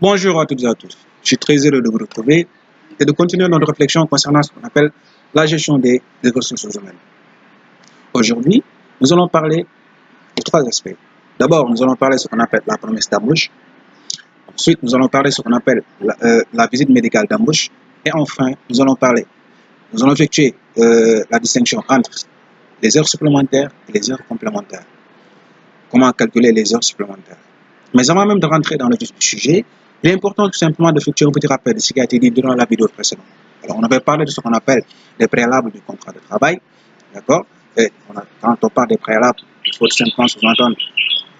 Bonjour à toutes et à tous. Je suis très heureux de vous retrouver et de continuer notre réflexion concernant ce qu'on appelle la gestion des ressources humaines. Aujourd'hui, nous allons parler de trois aspects. D'abord, nous allons parler de ce qu'on appelle la promesse d'embauche. Ensuite, nous allons parler de ce qu'on appelle la visite médicale d'embauche. Et enfin, nous allons effectuer la distinction entre les heures supplémentaires et les heures complémentaires. Comment calculer les heures supplémentaires. Mais avant même de rentrer dans le vif du sujet, il est important tout simplement d'effectuer un petit rappel de ce qui a été dit durant la vidéo précédente. Alors, on avait parlé de ce qu'on appelle les préalables du contrat de travail. D'accord? Et quand on parle des préalables, il faut tout simplement sous-entendre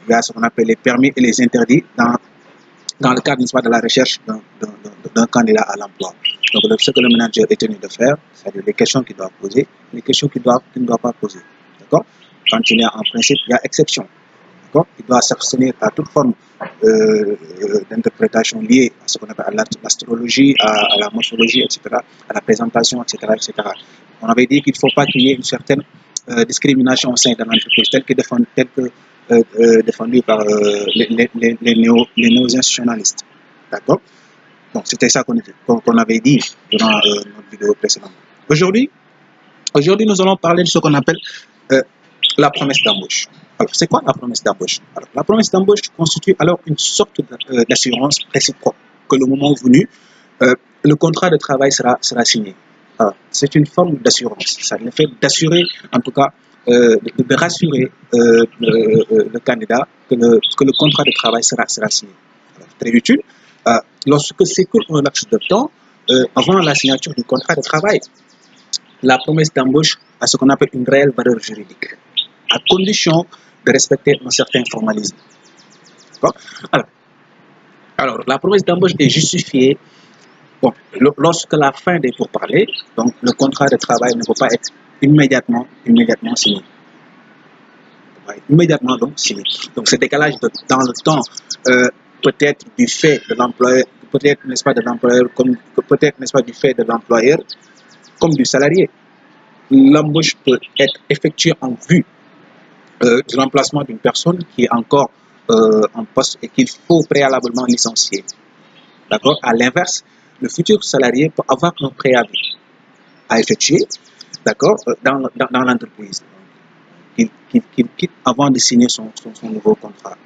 il y a ce qu'on appelle les permis et les interdits dans le cadre de la recherche d'un candidat à l'emploi. Donc, ce que le manager est tenu de faire, c'est-à-dire les questions qu'il doit poser, les questions qu'il ne doit pas poser. D'accord? Quand il y a en principe, il y a exception. Il doit s'abstenir à toute forme d'interprétation liée à ce qu'on appelle l'astrologie, à la morphologie, etc., à la présentation, etc., etc. On avait dit qu'il ne faut pas qu'il y ait une certaine discrimination au sein de l'entreprise, telle que défendue par les néo-institutionnalistes. D'accord? Donc, c'était ça qu'on avait dit durant notre vidéo précédente. Aujourd'hui, nous allons parler de ce qu'on appelle la promesse d'embauche. Alors, c'est quoi la promesse d'embauche? Alors, la promesse d'embauche constitue alors une sorte d'assurance réciproque que le moment venu, le contrat de travail sera signé. C'est une forme d'assurance. Ça le fait d'assurer, en tout cas, de rassurer le candidat que le contrat de travail sera signé. Alors, très utile. Lorsque s'écoule un laps de temps avant la signature du contrat de travail, la promesse d'embauche a ce qu'on appelle une réelle valeur juridique, à condition de respecter un certain formalisme. Alors, la promesse d'embauche est justifiée lorsque la fin des pourparlers, donc le contrat de travail ne peut pas être immédiatement signé. Immédiatement donc signé. Donc, ce décalage dans le temps, peut-être du fait de l'employeur, peut-être n'est-ce pas de l'employeur, peut-être n'est-ce pas du fait de l'employeur, comme du salarié. L'embauche peut être effectuée en vue du remplacement d'une personne qui est encore en poste et qu'il faut préalablement licencier. D'accord? À l'inverse, le futur salarié peut avoir un préavis à effectuer, d'accord, dans l'entreprise qu'il quitte avant de signer son nouveau contrat.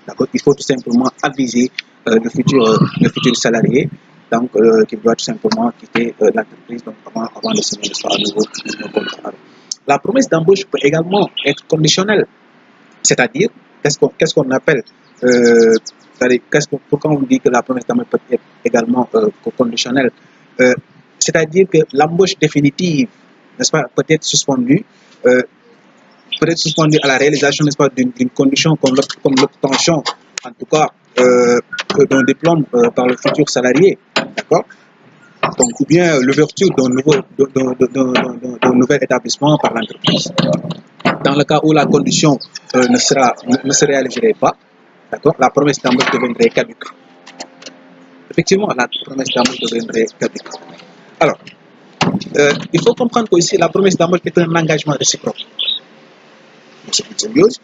D'accord? Il faut tout simplement aviser le futur salarié donc qu'il doit tout simplement quitter l'entreprise avant de signer un nouveau contrat. La promesse d'embauche peut également être conditionnelle, c'est-à-dire qu'est-ce qu'on appelle pourquoi on dit que la promesse d'embauche peut être également conditionnelle, c'est-à-dire que l'embauche définitive, n'est-ce pas, peut être suspendue à la réalisation, n'est-ce pas, d'une condition comme l'obtention, en tout cas, d'un diplôme par le futur salarié, d'accord? Donc, ou bien l'ouverture d'un nouvel établissement par l'entreprise. Dans le cas où la condition ne se réaliserait pas, d'accord, la promesse d'embauche deviendrait caduque. Effectivement, la promesse d'embauche deviendrait caduque. Alors, il faut comprendre qu'ici, la promesse d'embauche est un engagement réciproque. C'est une symbiose.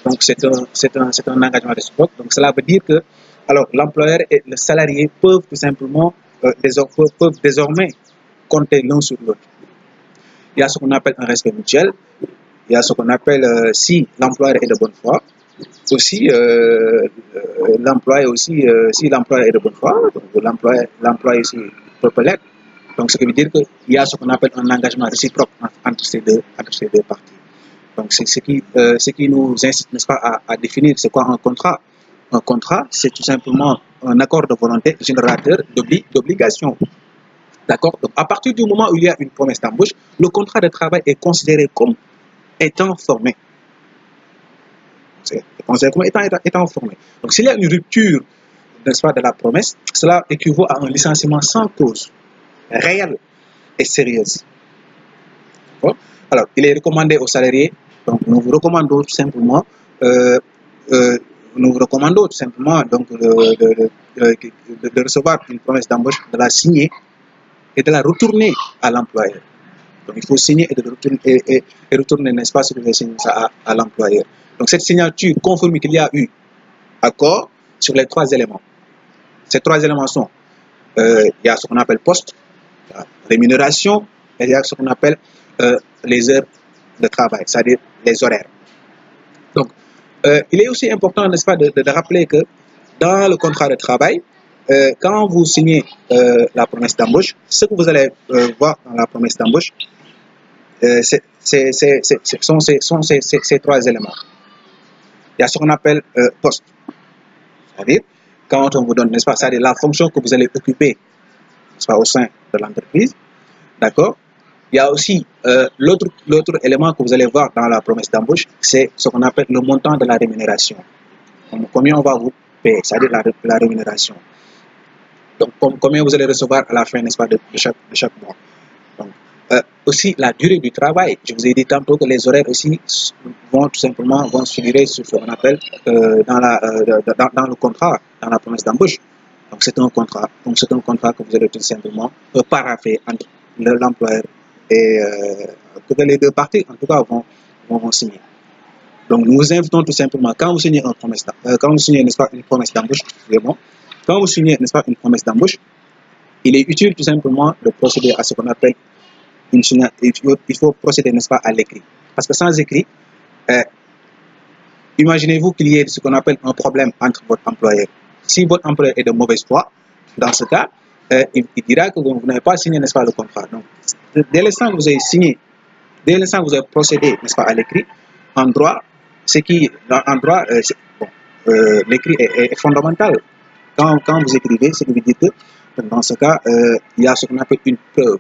Donc, c'est un engagement réciproque. Donc, cela veut dire que alors l'employeur et le salarié peuvent tout simplement peuvent désormais compter l'un sur l'autre. Il y a ce qu'on appelle un respect mutuel. Il y a ce qu'on appelle, si l'employeur est de bonne foi, aussi l'employé aussi, si l'employeur est de bonne foi, l'employé aussi peut l'être. Donc, ce qui veut dire qu'il y a ce qu'on appelle un engagement réciproque entre ces deux parties. Donc, c'est ce qui nous incite, n'est-ce pas, à définir c'est quoi un contrat. Un contrat, c'est tout simplement un accord de volonté générateur d'obligations. D'accord? Donc, à partir du moment où il y a une promesse d'embauche, le contrat de travail est considéré comme étant formé. C'est considéré comme étant formé. Donc, s'il y a une rupture, n'est-ce pas, de la promesse, cela équivaut à un licenciement sans cause réelle et sérieuse. D'accord? Alors, il est recommandé aux salariés, donc nous vous recommandons tout simplement, donc de recevoir une promesse d'embauche, de la signer et de la retourner à l'employeur. Donc, il faut signer et retourner, n'est-ce pas, ce que vous avez signé ça à l'employeur. Donc, cette signature confirme qu'il y a eu accord sur les trois éléments. ces trois éléments sont, il y a ce qu'on appelle poste, la rémunération, et il y a ce qu'on appelle les heures de travail, c'est-à-dire les horaires. Donc, il est aussi important, n'est-ce pas, de rappeler que dans le contrat de travail, quand vous signez la promesse d'embauche, ce que vous allez voir dans la promesse d'embauche, sont ces trois éléments. Il y a ce qu'on appelle poste, c'est-à-dire quand on vous donne, n'est-ce pas, c'est-à-dire la fonction que vous allez occuper, n'est-ce pas, au sein de l'entreprise, d'accord. Il y a aussi l'autre élément que vous allez voir dans la promesse d'embauche, c'est ce qu'on appelle le montant de la rémunération. Combien on va vous payer, c'est-à-dire la rémunération. Donc, combien vous allez recevoir à la fin, n'est-ce pas, de chaque mois. Donc, aussi la durée du travail. Je vous ai dit tantôt que les horaires aussi vont tout simplement figurer sur ce qu'on appelle dans le contrat, dans la promesse d'embauche. Donc, c'est un contrat. Donc, c'est un contrat que vous allez tout simplement parapher entre l'employeur et que les deux parties, en tout cas, vont signer. Donc, nous vous invitons tout simplement, quand vous signez une promesse d'embauche, quand vous signez, n'est-ce pas, une promesse d'embauche, il est utile tout simplement de procéder à ce qu'on appelle il faut procéder, n'est-ce pas, à l'écrit. Parce que sans écrit, imaginez-vous qu'il y ait ce qu'on appelle un problème entre votre employeur. Si votre employeur est de mauvaise foi, dans ce cas, il dira que vous n'avez pas signé, n'est-ce pas, le contrat. Donc, dès l'instant que vous avez signé, dès l'instant que vous avez procédé, n'est-ce pas, à l'écrit, en droit, l'écrit est fondamental. Quand vous écrivez, c'est que vous dites que dans ce cas, il y a ce qu'on appelle une preuve.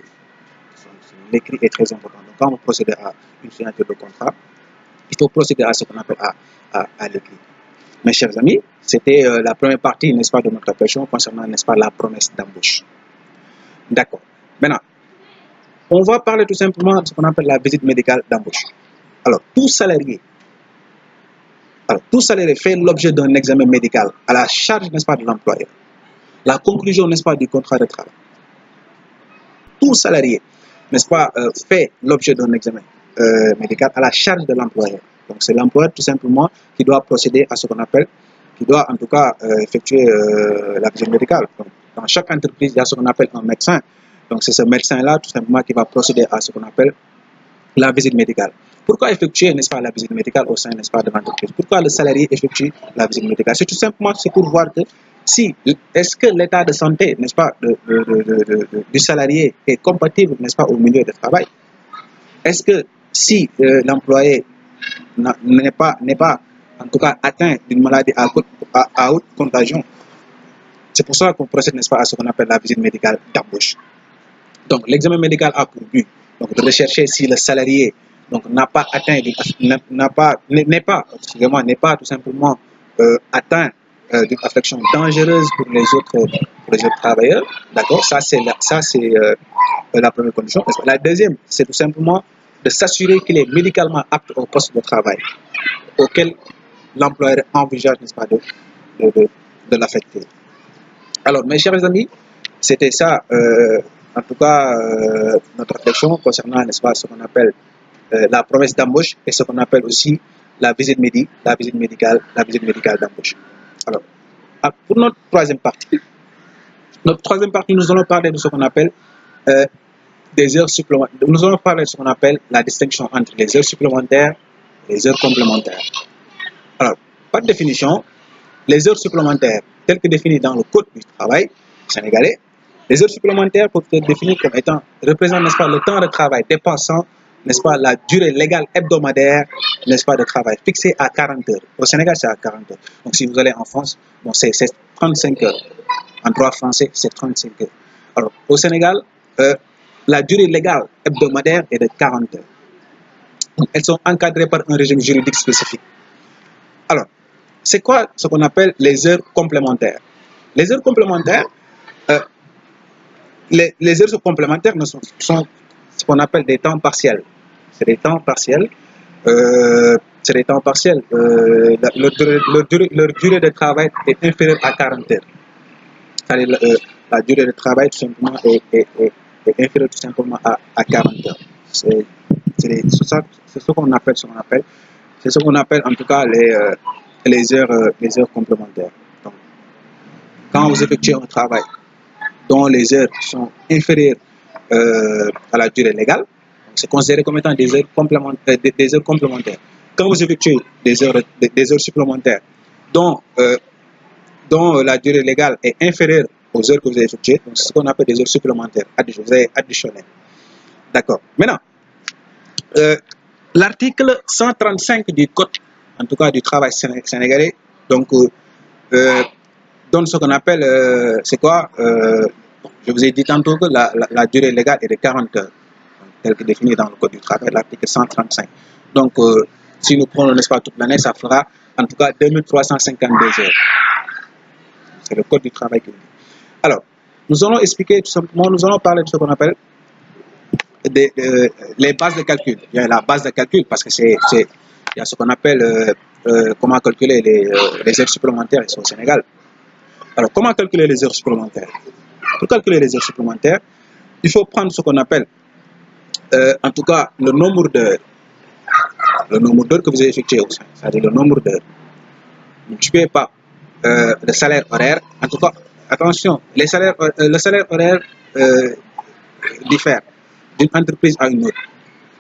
L'écrit est très important. Donc, quand vous procédez à une signature de contrat, il faut procéder à ce qu'on appelle à l'écrit. Mes chers amis, c'était la première partie, n'est-ce pas, de notre réflexion concernant, n'est-ce pas, la promesse d'embauche. D'accord. Maintenant, on va parler tout simplement de ce qu'on appelle la visite médicale d'embauche. Alors, tout salarié fait l'objet d'un examen médical à la charge, n'est-ce pas, de l'employeur. La conclusion, n'est-ce pas, du contrat de travail. Tout salarié, n'est-ce pas, fait l'objet d'un examen médical à la charge de l'employeur. Donc, c'est l'employeur tout simplement qui doit procéder à ce qu'on appelle, qui doit en tout cas effectuer la visite médicale. Donc, dans chaque entreprise, il y a ce qu'on appelle un médecin. Donc, c'est ce médecin-là tout simplement qui va procéder à ce qu'on appelle la visite médicale. Pourquoi effectuer, n'est-ce pas, la visite médicale au sein, n'est-ce pas, de l'entreprise? Pourquoi le salarié effectue la visite médicale? C'est tout simplement pour voir que est-ce que l'état de santé, n'est-ce pas, du salarié est compatible, n'est-ce pas, au milieu de travail? Est-ce que si l'employé n'est pas, en tout cas, atteint d'une maladie à haute contagion, c'est pour ça qu'on procède, n'est-ce pas, à ce qu'on appelle la visite médicale d'embauche. Donc, l'examen médical a pour but de rechercher si le salarié n'a pas atteint, n'est pas tout simplement atteint d'une affection dangereuse pour les autres travailleurs. D'accord, ça c'est la première condition. La deuxième, c'est tout simplement de s'assurer qu'il est médicalement apte au poste de travail auquel l'employeur envisage, n'est-ce pas, de l'affecter. Alors, mes chers amis, c'était ça, en tout cas, notre réflexion concernant, n'est-ce pas, ce qu'on appelle la promesse d'embauche et ce qu'on appelle aussi la visite médicale d'embauche. Alors, pour notre troisième partie, nous allons parler de ce qu'on appelle des heures supplémentaires. Nous allons parler de ce qu'on appelle la distinction entre les heures supplémentaires et les heures complémentaires. Alors, par définition, les heures supplémentaires, telles que définies dans le Code du travail sénégalais, les heures supplémentaires peuvent être définies comme étant, représentent, n'est-ce pas, le temps de travail dépassant, n'est-ce pas, la durée légale hebdomadaire, n'est-ce pas, de travail fixée à 40 heures. Au Sénégal, c'est à 40 heures. Donc, si vous allez en France, bon, c'est 35 heures. En droit français, c'est 35 heures. Alors, au Sénégal, la durée légale hebdomadaire est de 40 heures. Donc, elles sont encadrées par un régime juridique spécifique. Alors, c'est quoi ce qu'on appelle les heures complémentaires? Les heures complémentaires, les heures complémentaires sont ce qu'on appelle des temps partiels. C'est des temps partiels. Leur durée de travail est inférieure à 40 heures. La durée de travail tout simplement est inférieure tout simplement à 40 heures. C'est ce qu'on appelle, c'est ce qu'on appelle en tout cas les heures complémentaires. Donc, quand vous effectuez un travail dont les heures sont inférieures à la durée légale, c'est considéré comme étant des heures complémentaires. Quand vous effectuez des heures supplémentaires dont la durée légale est inférieure aux heures que vous avez effectuées, donc c'est ce qu'on appelle des heures supplémentaires, additionnelles. D'accord. Maintenant, l'article 135 du Code, en tout cas du travail sénégalais, donc donne ce qu'on appelle, c'est quoi je vous ai dit tantôt que la durée légale est de 40 heures, telle que définie dans le Code du travail, l'article 135. Donc, si nous prenons, n'est-ce pas, toute l'année, ça fera en tout cas 2352 heures. C'est le Code du travail qui le dit. Alors, nous allons expliquer tout simplement, nous allons parler de ce qu'on appelle les bases de calcul. Il y a la base de calcul parce que il y a ce qu'on appelle comment calculer les heures supplémentaires ici au Sénégal. Alors, comment calculer les heures supplémentaires? Pour calculer les heures supplémentaires, il faut prendre ce qu'on appelle, en tout cas, le nombre d'heures que vous avez effectué au sein, c'est-à-dire le nombre d'heures multiplié par le salaire horaire. En tout cas, attention, le salaire horaire diffère d'une entreprise à une autre.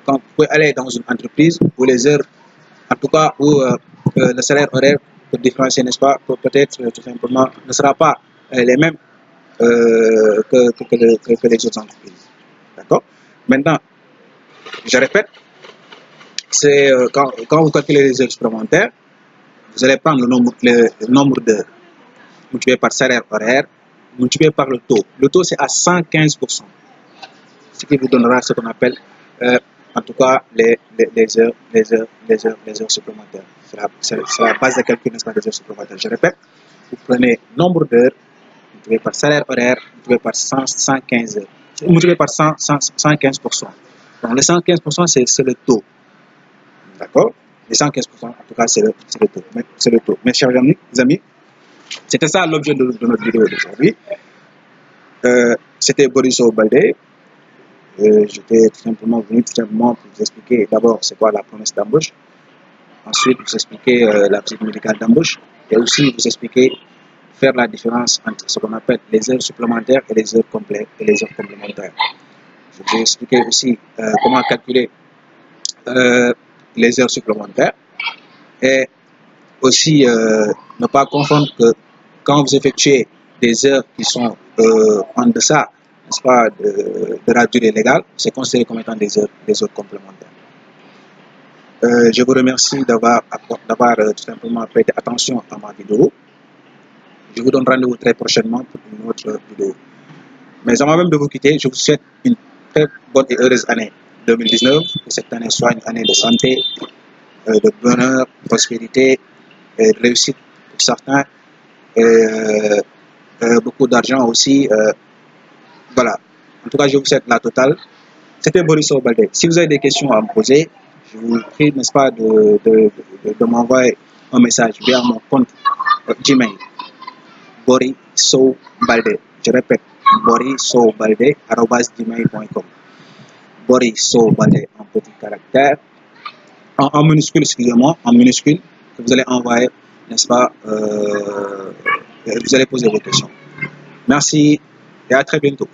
Quand vous pouvez aller dans une entreprise où les heures, en tout cas, où le salaire horaire peut différencier, n'est-ce pas, peut-être tout simplement ne sera pas les mêmes que les autres entreprises. D'accord? Maintenant, je répète, c'est quand vous calculez les heures supplémentaires, vous allez prendre le nombre d'heures multiplié par salaire horaire, multiplié par le taux. Le taux, c'est à 115%. Ce qui vous donnera ce qu'on appelle, en tout cas, les heures supplémentaires. C'est la base de calcul, n'est-ce pas, des heures supplémentaires. Je répète, vous prenez nombre d'heures, multiplié par salaire horaire, multiplié par 115 heures, multiplié par 115%. Donc, le 115%, c'est le taux. D'accord? Les 115%, en tout cas, c'est le taux. Mes chers amis, c'était ça l'objet de notre vidéo d'aujourd'hui. C'était Boriso Baldé. J'étais tout simplement venu pour vous expliquer d'abord c'est quoi la promesse d'embauche, ensuite vous expliquer la visite médicale d'embauche et aussi vous expliquer faire la différence entre ce qu'on appelle les heures supplémentaires et les heures complètes et les heures complémentaires. Je vous ai expliqué aussi comment calculer les heures supplémentaires et aussi ne pas confondre que quand vous effectuez des heures qui sont en deçà, n'est-ce pas, de la durée légale, c'est considéré comme étant des heures complémentaires. Je vous remercie d'avoir tout simplement prêté attention à ma vidéo. Je vous donne rendez-vous très prochainement pour une autre vidéo. Mais avant même de vous quitter, je vous souhaite une très bonne et heureuse année 2019. Que cette année soit une année de santé, de bonheur, de prospérité et de réussite pour certains. Et beaucoup d'argent aussi. Voilà. En tout cas, je vous souhaite la totale. C'était Boriso Baldé. Si vous avez des questions à me poser, je vous prie, n'est-ce pas, de m'envoyer un message via mon compte Gmail. Boriso Baldé. Je répète, borisobalde@gmail.com. Boriso Baldé en petit caractère. En minuscule, excusez-moi, en minuscule, que vous allez envoyer, n'est-ce pas, vous allez poser vos questions. Merci et à très bientôt.